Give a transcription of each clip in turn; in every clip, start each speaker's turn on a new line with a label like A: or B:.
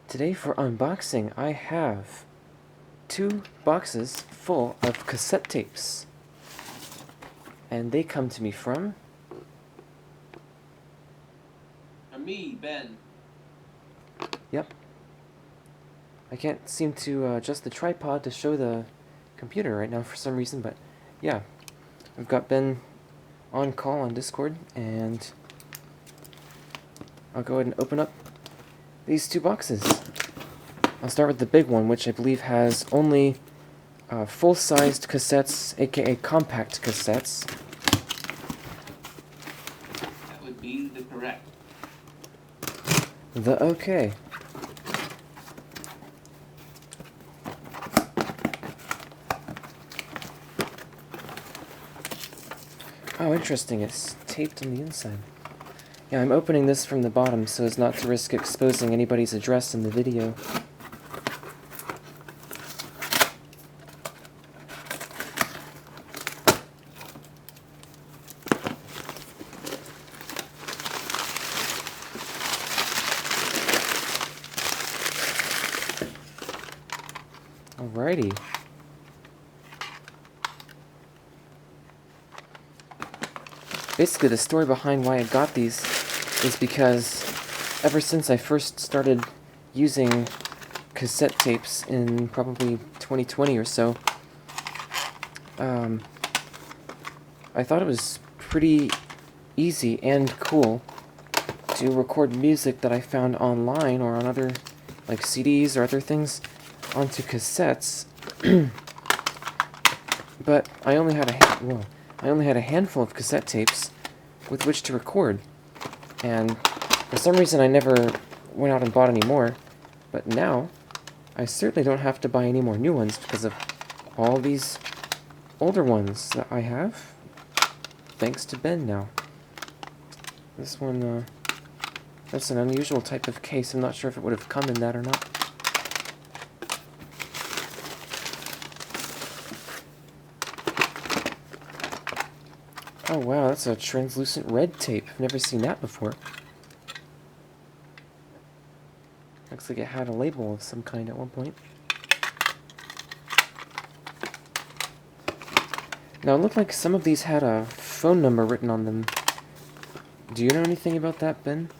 A: Today for unboxing, I have 2 boxes full of cassette tapes. And they come to me from...
B: Me, Ben.
A: Yep. I can't seem to adjust the tripod to show the computer right now for some reason, but yeah. I've got Ben on call on Discord, and I'll go ahead and open up these 2 boxes. I'll start with the big one, which I believe has only full-sized cassettes, aka compact cassettes.
B: That would be the correct.
A: Okay. Oh, interesting. It's taped on the inside. Yeah, I'm opening this from the bottom so as not to risk exposing anybody's address in the video. Alrighty. Basically, the story behind why I got these is because ever since I first started using cassette tapes in probably 2020 or so, I thought it was pretty easy and cool to record music that I found online or on other, like CDs or other things, onto cassettes. But I only had a handful of cassette tapes with which to record, and for some reason I never went out and bought any more. But now I certainly don't have to buy any more new ones because of all these older ones that I have, thanks to Ben now. This one, that's an unusual type of case. I'm not sure if it would have come in that or not. Oh wow, that's a translucent red tape. I've never seen that before. Looks like it had a label of some kind at one point. Now, it looked like some of these had a phone number written on them. Do you know anything about that, Ben?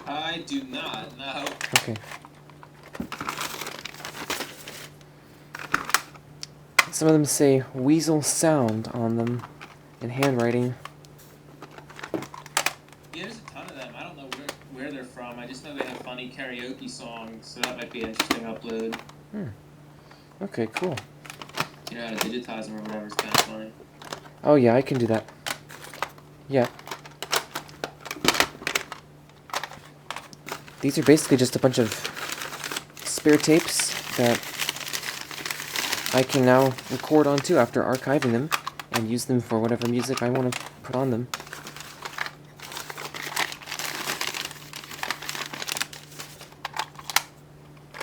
B: I do not, no.
A: Okay. Some of them say Weasel Sound on them in handwriting.
B: Yeah, there's a ton of them. I don't know where they're from. I just know they have funny karaoke songs, so that might be an interesting upload.
A: Okay, cool.
B: You know how to digitize them or whatever, it's kind of funny.
A: Oh yeah, I can do that. Yeah. These are basically just a bunch of spare tapes that I can now record onto after archiving them and use them for whatever music I want to put on them.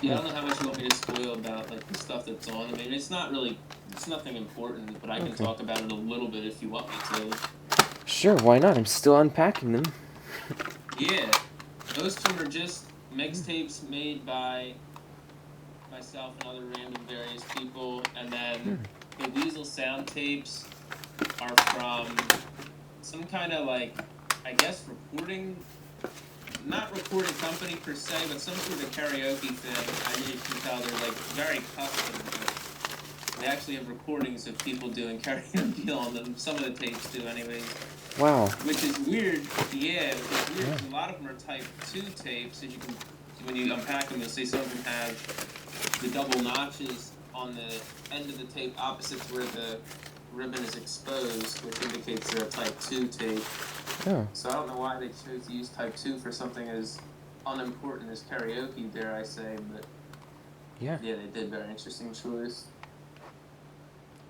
B: Yeah, I don't know how much you want me to spoil about like the stuff that's on. I mean, it's nothing important, but I can talk about it a little bit if you want me to.
A: Sure, why not? I'm still unpacking them.
B: Yeah, those two are just mixtapes made by myself and other random various people, and then the Weasel Sound tapes are from some kind of like, I guess not recording company per se, but some sort of karaoke thing. I really can tell they're like very custom, but they actually have recordings of people doing karaoke on them. Some of the tapes do anyways.
A: Wow.
B: Which is weird, yeah, which is weird. A lot of them are type 2 tapes, as you can, when you unpack them, you'll see some of them have the double notches on the end of the tape opposite to where the ribbon is exposed, which indicates they're a type 2 tape.
A: Oh.
B: So I don't know why they chose to use type 2 for something as unimportant as karaoke, dare I say, but
A: Yeah.
B: yeah, they did. Very interesting choice.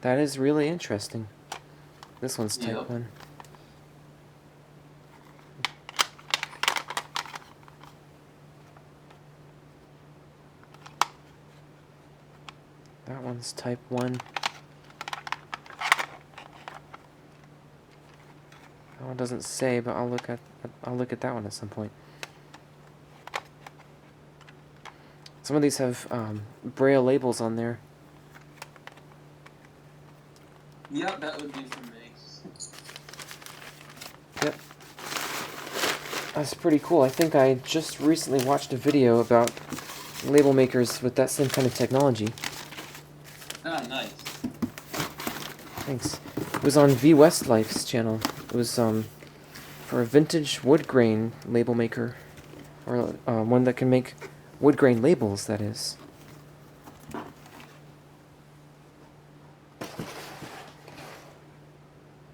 A: That is really interesting. This one's type 1. That one's type 1. Oh, it doesn't say, but I'll look at that one at some point. Some of these have Braille labels on there.
B: Yep, that would be for me.
A: Yep. That's pretty cool. I think I just recently watched a video about label makers with that same kind of technology.
B: Ah, nice.
A: Thanks. It was on V Westlife's channel. It was for a vintage wood grain label maker, or one that can make wood grain labels, that is.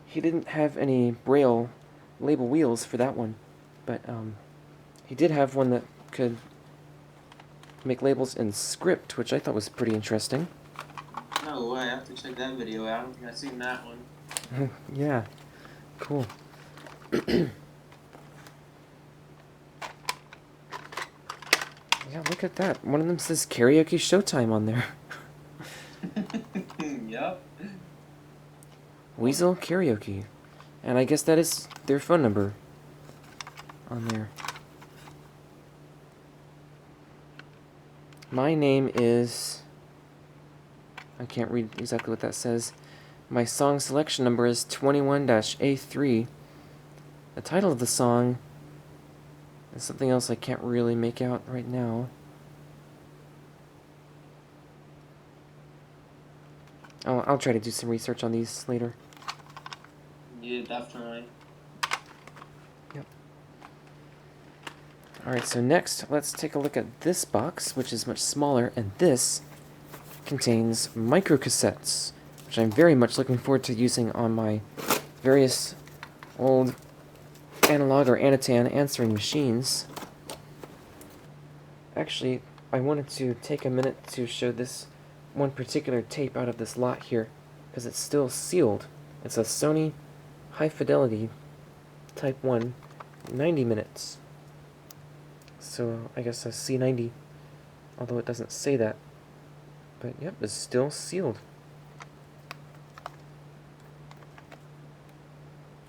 A: He didn't have any Braille label wheels for that one, but he did have one that could make labels in script, which I thought was pretty interesting.
B: No way, I have to check that video out. I don't think I've seen that one.
A: Yeah, cool. Yeah, look at that. One of them says Karaoke Showtime on there.
B: Yep.
A: Weasel Karaoke. And I guess that is their phone number on there. My name is... I can't read exactly what that says. My song selection number is 21-A3. The title of the song is something else I can't really make out right now. I'll try to do some research on these later.
B: Yeah, definitely.
A: Yep. Alright, so next, let's take a look at this box, which is much smaller, and this contains microcassettes, which I'm very much looking forward to using on my various old analog or Anatan answering machines. Actually, I wanted to take a minute to show this one particular tape out of this lot here, because it's still sealed. It's a Sony High Fidelity Type 1 90 minutes. So I guess a C90, although it doesn't say that. But yep, it's still sealed.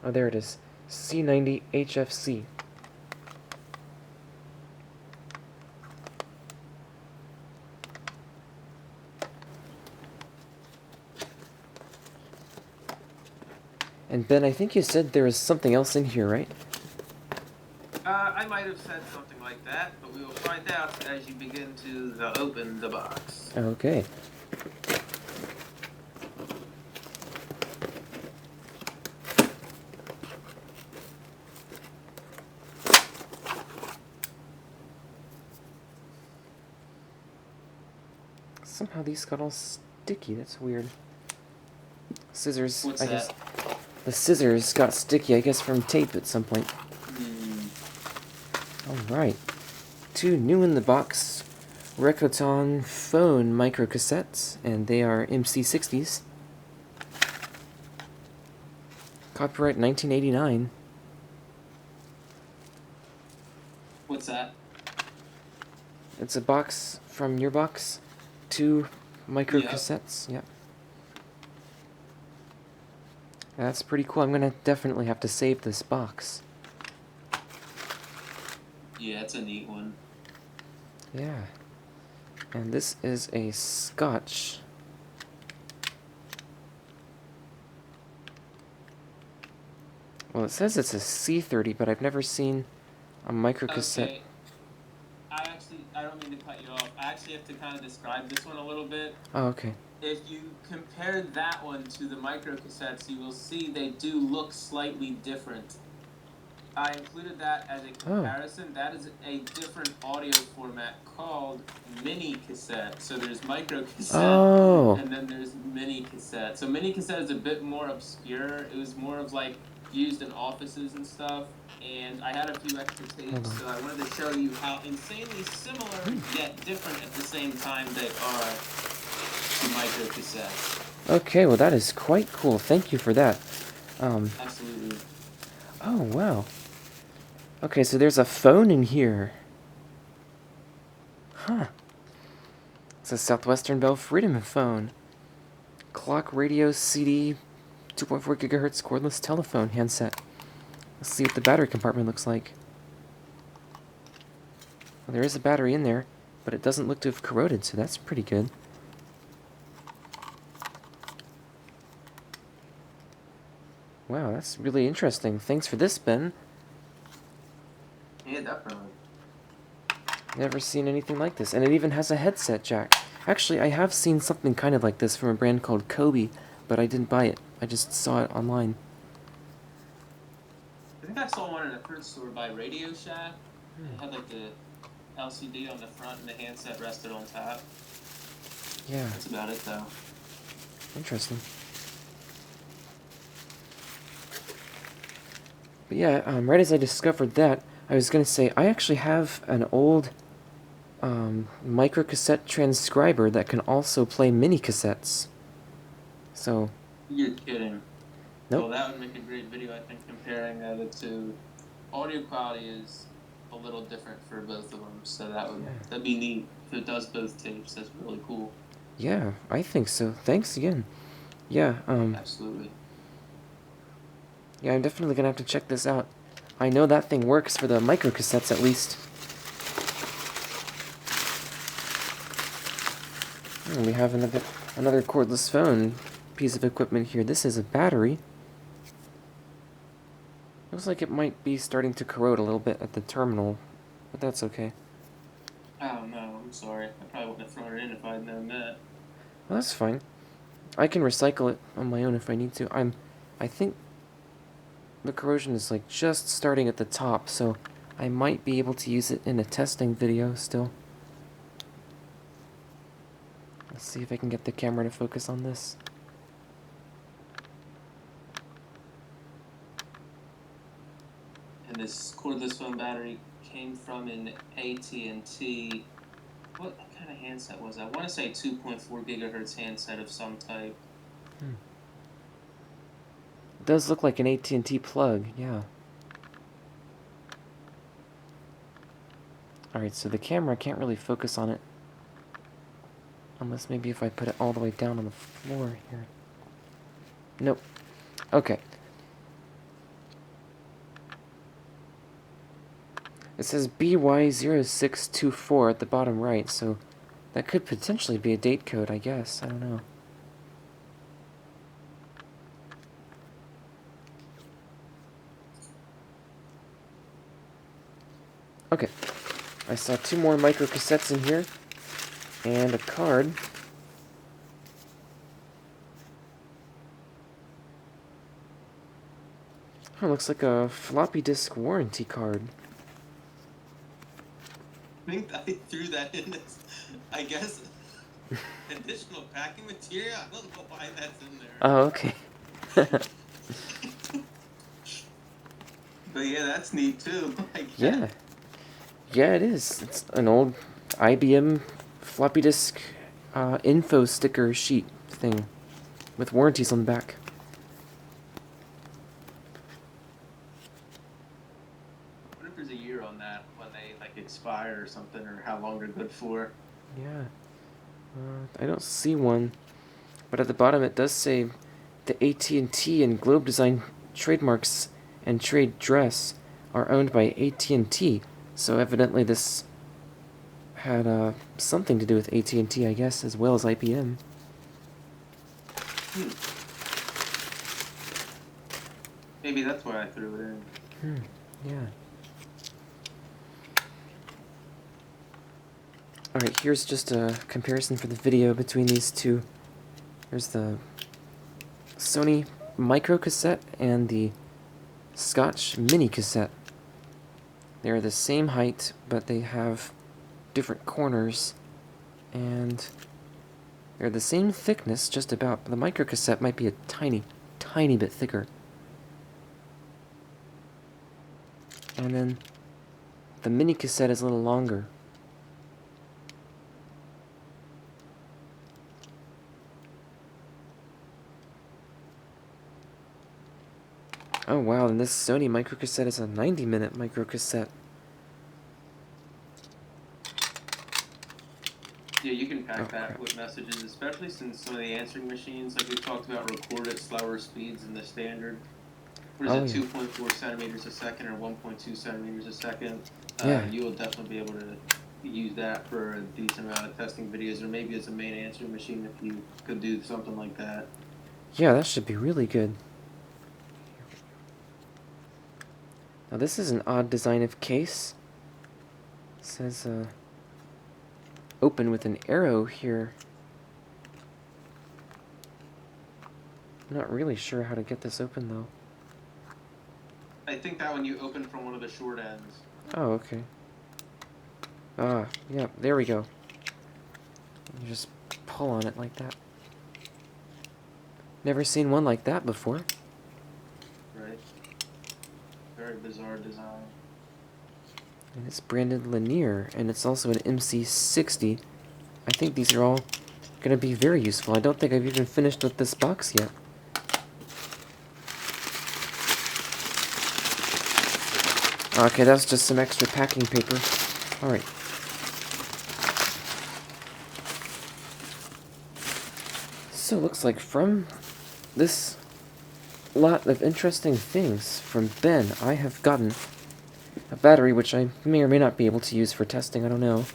A: Oh, there it is. C90 HFC. And Ben, I think you said there was something else in here, right?
B: I might have said something like that, but we will find out as you begin to open the box.
A: Okay. Somehow these got all sticky. That's weird. Scissors.
B: What's
A: I
B: that?
A: guess the scissors got sticky. I guess from tape at some point. All right. 2 new in the box Recoton phone microcassettes, and they are MC60s. Copyright 1989.
B: What's that?
A: It's a box from your box. 2 microcassettes. Yep. That's pretty cool. I'm gonna definitely have to save this box.
B: Yeah, it's a neat one.
A: Yeah. And this is a Scotch. Well, it says it's a C30, but I've never seen a microcassette.
B: Okay. I don't mean to cut you off. I actually have to kind of describe this one a little bit.
A: Oh, okay.
B: If you compare that one to the microcassettes, you will see they do look slightly different. I included that as a comparison. That is a different audio format called minicassette. So there's microcassette, and then there's minicassette. So minicassette is a bit more obscure. It was more of like used in offices and stuff. And I had a few extra tapes, so I wanted to show you how insanely similar yet different at the same time they are to microcassettes.
A: Okay, well that is quite cool. Thank you for that.
B: Absolutely.
A: Oh, wow. Okay, so there's a phone in here. Huh. It's a Southwestern Bell Freedom phone. Clock radio CD 2.4 gigahertz cordless telephone handset. Let's see what the battery compartment looks like. Well, there is a battery in there, but it doesn't look to have corroded, so that's pretty good. Wow, that's really interesting. Thanks for this, Ben.
B: Yeah, definitely.
A: Never seen anything like this. And it even has a headset jack. Actually, I have seen something kind of like this from a brand called Kobe, but I didn't buy it. I just saw it online.
B: I think I saw one in a thrift store by Radio Shack. It had like the LCD on the front and the handset rested on top.
A: Yeah.
B: That's about it though.
A: Interesting. But yeah, right as I discovered that, I was going to say, I actually have an old microcassette transcriber that can also play minicassettes. So,
B: You're kidding.
A: nope.
B: Well, that would make a great video, I think, comparing the two. Audio quality is a little different for both of them, so that'd be neat if it does both tapes. That's really cool.
A: Yeah, I think so. Thanks again. Yeah,
B: Absolutely.
A: yeah, I'm definitely gonna have to check this out. I know that thing works for the microcassettes at least. And we have another cordless phone piece of equipment here. This is a battery. Looks like it might be starting to corrode a little bit at the terminal, but that's okay.
B: Oh no, I'm sorry. I probably wouldn't have thrown it in if I'd known that.
A: Well, that's fine. I can recycle it on my own if I need to. I think the corrosion is like just starting at the top, so I might be able to use it in a testing video still. Let's see if I can get the camera to focus on this.
B: And this cordless phone battery came from an AT&T. What kind of handset was that? I want to say 2.4 gigahertz handset of some type.
A: It does look like an AT&T plug, yeah. Alright, so the camera can't really focus on it. Unless maybe if I put it all the way down on the floor here. Nope. Okay. It says BY0624 at the bottom right, so that could potentially be a date code, I guess. I don't know. Okay. I saw 2 more microcassettes in here. And a card. Oh, looks like a floppy disk warranty card.
B: I think I threw that in as, I guess, additional packing material. I don't know why that's in there.
A: Oh, okay.
B: But yeah, that's neat too.
A: Yeah. Yeah, it is. It's an old IBM floppy disk info sticker sheet thing with warranties on the back.
B: What if there's a year on that when they like expire or something, or how long they're good for?
A: Yeah. I don't see one, but at the bottom it does say the AT&T and Globe Design trademarks and trade dress are owned by AT&T. So evidently this had something to do with AT&T, I guess, as well as IBM.
B: Maybe that's why I threw it in.
A: Yeah. Alright, here's just a comparison for the video between these two. There's the Sony microcassette and the Scotch minicassette. They're the same height, but they have different corners, and they're the same thickness, just about. The microcassette might be a tiny, tiny bit thicker. And then the minicassette is a little longer. Oh wow, and this Sony microcassette is a 90-minute microcassette.
B: Yeah, you can pack that with messages, especially since some of the answering machines, like we talked about, record at slower speeds than the standard. or is
A: Oh,
B: it
A: yeah.
B: 2.4 centimeters a second or 1.2 centimeters a second,
A: Yeah.
B: you will definitely be able to use that for a decent amount of testing videos, or maybe as a main answering machine if you could do something like that.
A: Yeah, that should be really good. Now this is an odd design of case. It says open with an arrow here. I'm not really sure how to get this open though.
B: I think that one you open from one of the short ends.
A: Oh, okay. Ah, yeah, there we go. You just pull on it like that. Never seen one like that before.
B: Right. Very bizarre design.
A: And it's branded Linear, and it's also an MC60. I think these are all going to be very useful. I don't think I've even finished with this box yet. Okay, that's just some extra packing paper. Alright. So, looks like from this lot of interesting things from Ben, I have gotten a battery which I may or may not be able to use for testing, I don't know.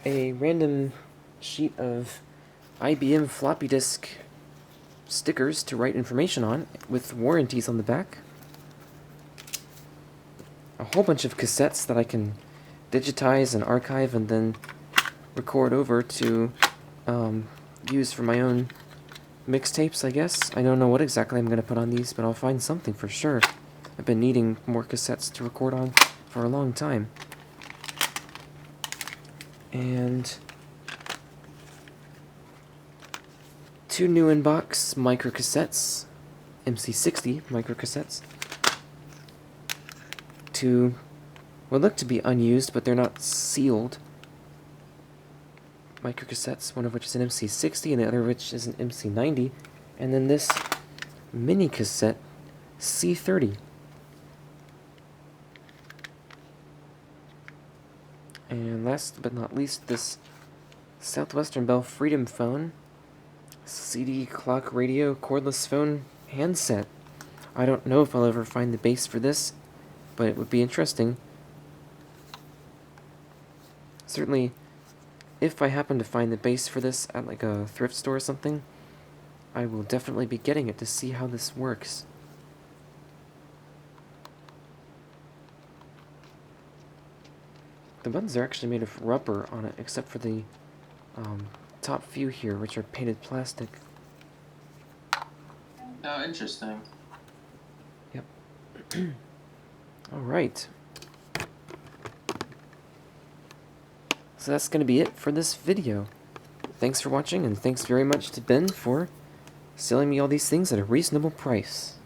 A: A random sheet of IBM floppy disk stickers to write information on, with warranties on the back. A whole bunch of cassettes that I can digitize and archive and then record over to use for my own mixtapes, I guess. I don't know what exactly I'm going to put on these, but I'll find something for sure. I've been needing more cassettes to record on for a long time. And 2 new in-box microcassettes, MC60 microcassettes. 2 what look to be unused, but they're not sealed microcassettes, one of which is an MC60 and the other of which is an MC90. And then this mini cassette C30. And last but not least, this Southwestern Bell Freedom phone, CD clock radio cordless phone handset. I don't know if I'll ever find the base for this, but it would be interesting. Certainly, if I happen to find the base for this at like a thrift store or something, I will definitely be getting it to see how this works. The buttons are actually made of rubber on it, except for the top few here, which are painted plastic.
B: Oh, interesting.
A: Yep. Alright. So that's going to be it for this video. Thanks for watching, and thanks very much to Ben for selling me all these things at a reasonable price.